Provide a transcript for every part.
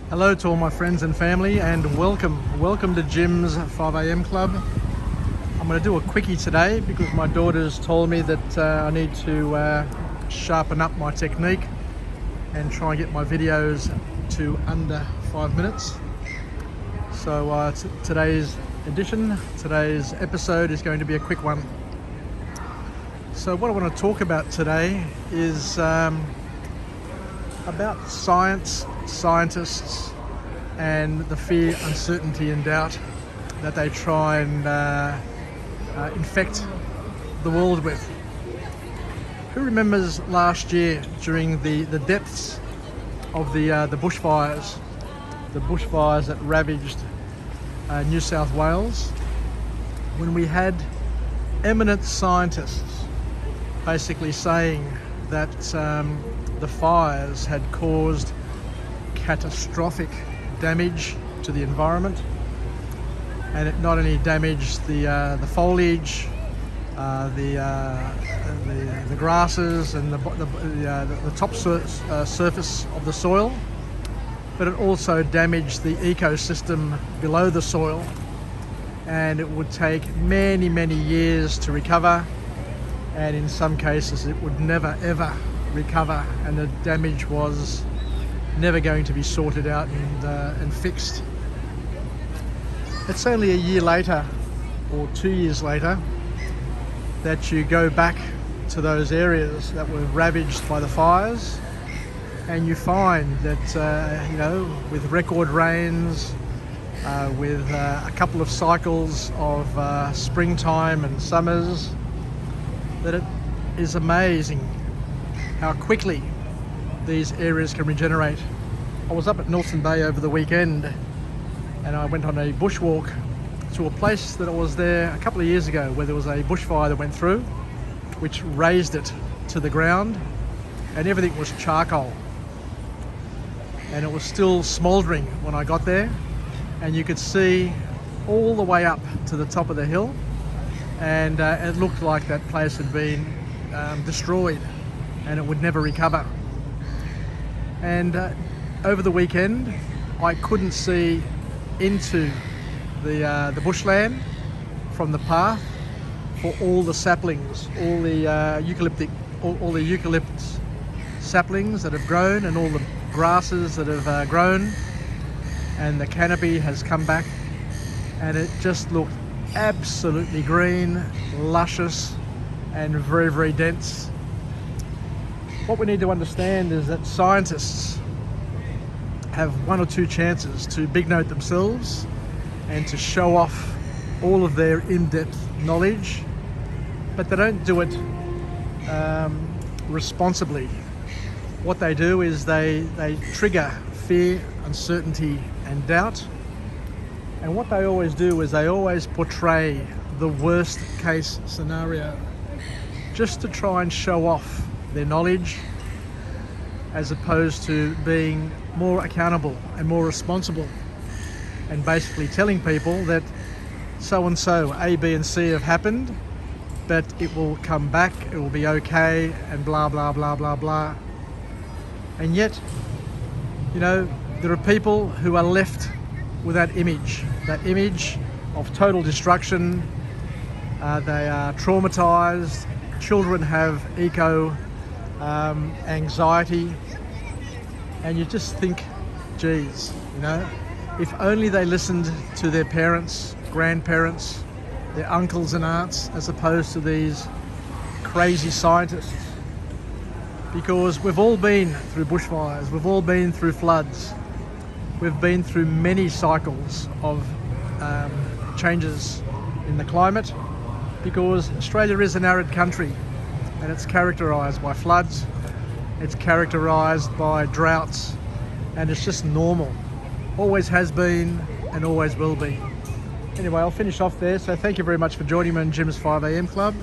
Hello to all my friends and family, and welcome to Jim's 5 a.m. club. I'm going to do a quickie today because my daughter's told me that I need to sharpen up my technique and try and get my videos to under 5 minutes. So today's episode is going to be a quick one. So what I want to talk about today is about scientists and the fear, uncertainty and doubt that they try and infect the world with. Who remembers last year during the depths of the bushfires that ravaged New South Wales, when we had eminent scientists basically saying that the fires had caused catastrophic damage to the environment, and it not only damaged the foliage, the grasses and the top surface of the soil, but it also damaged the ecosystem below the soil, and it would take many years to recover, and in some cases it would never ever recover, and the damage was never going to be sorted out and fixed. It's only a year later or 2 years later that you go back to those areas that were ravaged by the fires, and you find that with record rains, with a couple of cycles of springtime and summers, that it is amazing how quickly these areas can regenerate. I was up at Nelson Bay over the weekend, and I went on a bushwalk to a place that I was there a couple of years ago, where there was a bushfire that went through, which razed it to the ground, and everything was charcoal, and it was still smouldering when I got there, and you could see all the way up to the top of the hill, and it looked like that place had been destroyed and it would never recover. And over the weekend I couldn't see into the bushland from the path for all the saplings, all the eucalyptus saplings that have grown, and all the grasses that have grown, and the canopy has come back, and it just looked absolutely green, luscious and very dense. What we need to understand is that scientists have one or two chances to big note themselves and to show off all of their in-depth knowledge, but they don't do it responsibly. What they do is they trigger fear, uncertainty and doubt, and what they always do is they always portray the worst case scenario just to try and show off their knowledge, as opposed to being more accountable and more responsible, and basically telling people that so and so A, B and C have happened, but it will come back, it will be okay, and blah blah blah. And yet, there are people who are left with that image of total destruction. They are traumatized. Children have anxiety, and you just think, geez, if only they listened to their parents, grandparents, their uncles and aunts, as opposed to these crazy scientists. Because we've all been through bushfires, we've all been through floods, we've been through many cycles of changes in the climate, because Australia is an arid country, and it's characterised by floods, it's characterised by droughts, and it's just normal. Always has been and always will be. Anyway, I'll finish off there. So thank you very much for joining me in Jim's 5 a.m. club.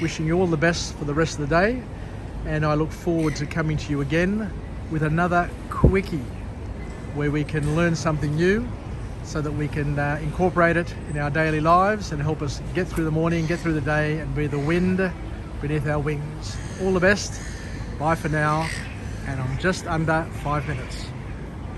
Wishing you all the best for the rest of the day, and I look forward to coming to you again with another quickie where we can learn something new, so that we can incorporate it in our daily lives and help us get through the morning, get through the day, and be the wind beneath our wings. All the best. Bye for now. And I'm just under 5 minutes.